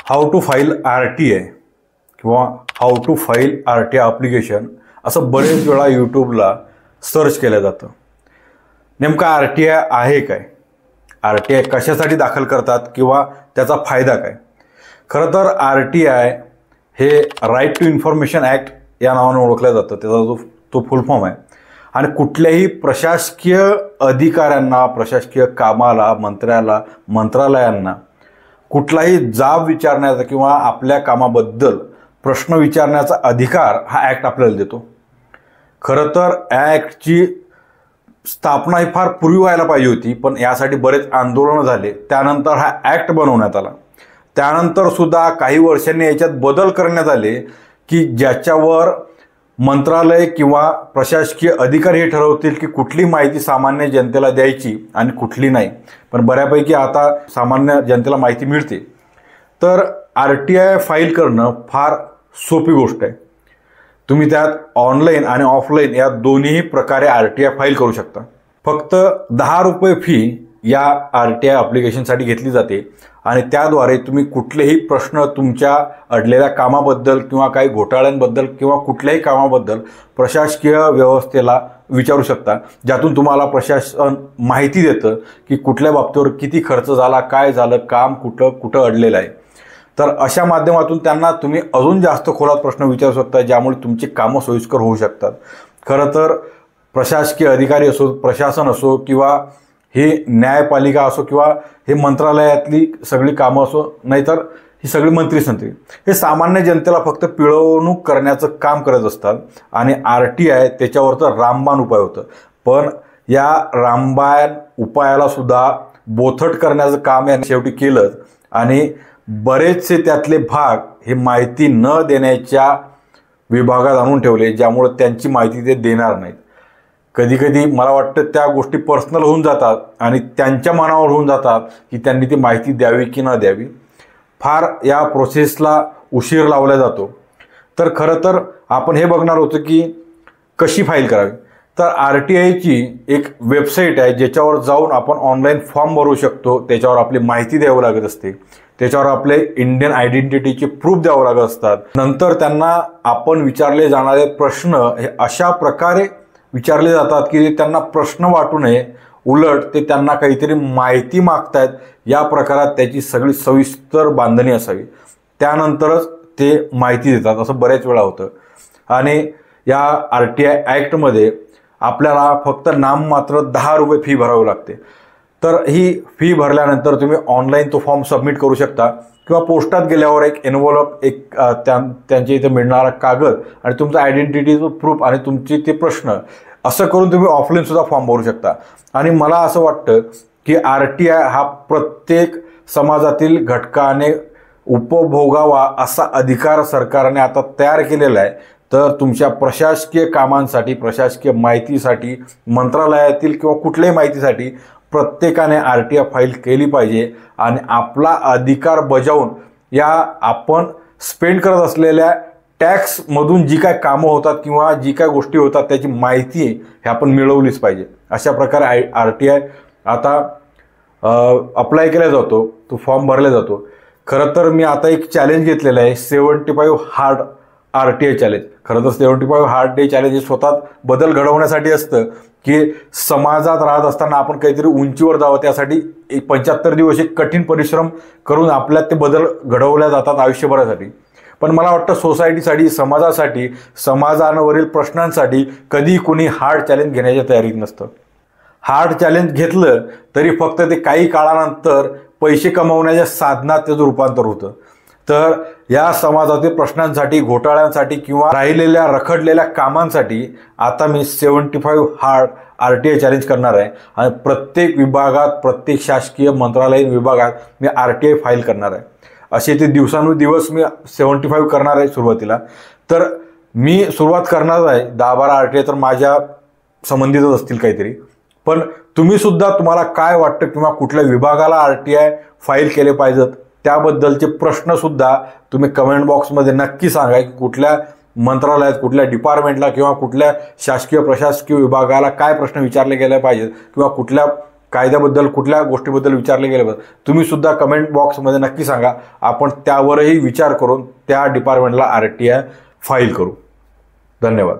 How to file RTA किंवा how to file RTA application असं बरेच वेळा यूट्यूबला सर्च केलं जातं. नेमका RTA आहे काय, RTA कशासाठी दाखल करतात किंवा त्याचा फायदा काय. खरं तर RTI हे राईट टू इन्फॉर्मेशन ॲक्ट या नावाने ओळखलं जातं. त्याचा तो फुल फॉर्म आहे. आणि कुठल्याही प्रशासकीय अधिकाऱ्यांना, प्रशासकीय कामाला, मंत्रालयांना कुठलाही जाब विचारण्याचा किंवा आपल्या कामाबद्दल प्रश्न विचारण्याचा अधिकार हा ॲक्ट आपल्याला देतो. खरं तर ॲक्टची स्थापना ही फार पूर्वी व्हायला पाहिजे होती, पण यासाठी बरेच आंदोलनं झाले. त्यानंतर हा ॲक्ट बनवण्यात आला. त्यानंतर सुद्धा काही वर्षांनी याच्यात बदल करण्यात आले की ज्याच्यावर मंत्रालय किंवा प्रशासकीय अधिकारी हे ठरवतील की कुठली माहिती सामान्य जनतेला द्यायची आणि कुठली नाही. पण बऱ्यापैकी आता सामान्य जनतेला माहिती मिळते. तर RTI फाईल करणं फार सोपी गोष्ट आहे. तुम्ही त्यात ऑनलाईन आणि ऑफलाईन या दोन्ही प्रकारे RTI फाईल करू शकता. फक्त 10 रुपये फी या RTI ॲप्लिकेशनसाठी घेतली जाते आणि त्याद्वारे तुम्ही कुठलेही प्रश्न तुमच्या अडलेल्या कामाबद्दल किंवा काही घोटाळ्यांबद्दल किंवा कुठल्याही कामाबद्दल प्रशासकीय व्यवस्थेला विचारू शकता, ज्यातून तुम्हाला प्रशासन माहिती देतं की कुठल्या बाबतीवर किती खर्च झाला, काय झालं, काम कुठं अडलेलं आहे. तर अशा माध्यमातून त्यांना तुम्ही अजून जास्त खोलात प्रश्न विचारू शकता, ज्यामुळे तुमची कामं सोयीस्कर होऊ शकतात. खरं तर प्रशासकीय अधिकारी असो, प्रशासन असो किंवा हे न्यायपालिका असो किंवा हे मंत्रालयातली सगळी कामं असो, नाहीतर ही सगळी मंत्री हे सामान्य जनतेला फक्त पिळवणूक करण्याचं काम करत असतात. आणि RTI त्याच्यावरचं रामबाण उपाय होतं. पण या रामबाण उपायाला सुद्धा बोथट करण्याचं काम याने शेवटी केलं आणि बरेचसे त्यातले भाग हे माहिती न देण्याच्या विभागात आणून ठेवले, ज्यामुळे त्यांची माहिती ते देणार नाहीत. कधी मला वाटतं त्या गोष्टी पर्सनल होऊन जातात आणि त्यांच्या मनावर होऊन जातात की त्यांनी ती माहिती द्यावी की न द्यावी. फार या प्रोसेसला उशीर लावला जातो. तर खरं तर आपण हे बघणार होतो की कशी फाईल करावी. तर RTIची एक वेबसाईट आहे ज्याच्यावर जाऊन आपण ऑनलाईन फॉर्म भरू शकतो. त्याच्यावर आपली माहिती द्यावी लागत असते. त्याच्यावर आपले इंडियन आयडेंटिटीचे प्रूफ द्यावं लागत असतात. नंतर त्यांना आपण विचारले जाणारे प्रश्न हे अशा प्रकारे विचारले जातात की त्यांना प्रश्न वाटू नये, उलट ते त्यांना काहीतरी माहिती मागतायत या प्रकारात त्याची सगळी सविस्तर बांधणी असावी. त्यानंतरच ते माहिती देतात. असं बऱ्याच वेळा होतं. आणि या RTI ॲक्टमध्ये आपल्याला फक्त नाममात्र 10 रुपये फी भरावी लागते. तर ही फी भरल्यानंतर तुम्ही ऑनलाईन तो फॉर्म सबमिट करू शकता किंवा पोस्टात गेल्यावर एक एनव्हॉल्प, एक त्यांच्या इथे मिळणारा कागद आणि तुमचं आयडेंटिटीचं प्रूफ आणि तुमचे ते प्रश्न असं करून तुम्ही ऑफलाईन सुद्धा फॉर्म भरू शकता. आणि मला असं वाटतं की RTI हा प्रत्येक समाजातील घटकाने उपभोगावा असा अधिकार सरकारने आता तयार केलेला आहे. तर तुमच्या प्रशासकीय कामांसाठी, प्रशासकीय माहितीसाठी, मंत्रालयातील किंवा कुठल्याही माहितीसाठी प्रत्येकाने RTI फाईल केली पाहिजे. आणि आपला अधिकार बजावून या आपण स्पेंड करत असलेल्या टॅक्समधून जी काय कामं होतात किंवा जी काय गोष्टी होतात त्याची माहिती हे आपण मिळवलीच पाहिजे. अशा प्रकारे RTI आता अप्लाय केला जातो, तो फॉर्म भरला जातो. खरं तर मी आता एक चॅलेंज घेतलेलं आहे, 75 हार्ड RTI चॅलेंज. खरं तर 75 हार्ड डे चॅलेंज हे स्वतः बदल घडवण्यासाठी असतं की समाजात राहत असताना आपण काहीतरी उंचीवर जावं. त्यासाठी 75 दिवस एक कठीण परिश्रम करून आपल्यात ते बदल घडवल्या जातात आयुष्यभरासाठी. पण मला वाटतं सोसायटीसाठी, समाजासाठी, समाजावरील प्रश्नांसाठी कधी कुणी हार्ड चॅलेंज घेण्याच्या तयारीत नसतं. हार्ड चॅलेंज घेतलं तरी फक्त ते काही काळानंतर पैसे कमवण्याच्या साधनात त्याचं रूपांतर होतं. तर या समाजातील प्रश्नांसाठी, घोटाळ्यांसाठी किंवा राहिलेल्या रखडलेल्या कामांसाठी आता मी 75 हार्ड RTI चॅलेंज करणार आहे. आणि प्रत्येक विभागात, प्रत्येक शासकीय मंत्रालयीन विभागात मी RTI फाईल करणार आहे. असे ते दिवसानुदिवस मी 75 करणार आहे सुरुवातीला. तर मी सुरुवात करणार आहे 10-12 RTI तर माझ्या संबंधितच असतील काहीतरी. पण तुम्ही सुद्धा तुम्हाला काय वाटतं किंवा कुठल्या विभागाला RTI फाईल केले पाहिजेत त्याबद्दलचे प्रश्नसुद्धा तुम्ही कमेंट बॉक्समध्ये नक्की सांगा की कुठल्या मंत्रालयात, कुठल्या डिपार्टमेंटला किंवा कुठल्या शासकीय प्रशासकीय विभागाला काय प्रश्न विचारले गेले पाहिजेत किंवा कुठल्या कायद्याबद्दल कुठल्या गोष्टीबद्दल विचारले गेले तुम्ही सुद्धा कमेंट बॉक्समध्ये नक्की सांगा. आपण त्यावरही विचार करून त्या डिपार्टमेंटला RTI फाईल करू. धन्यवाद.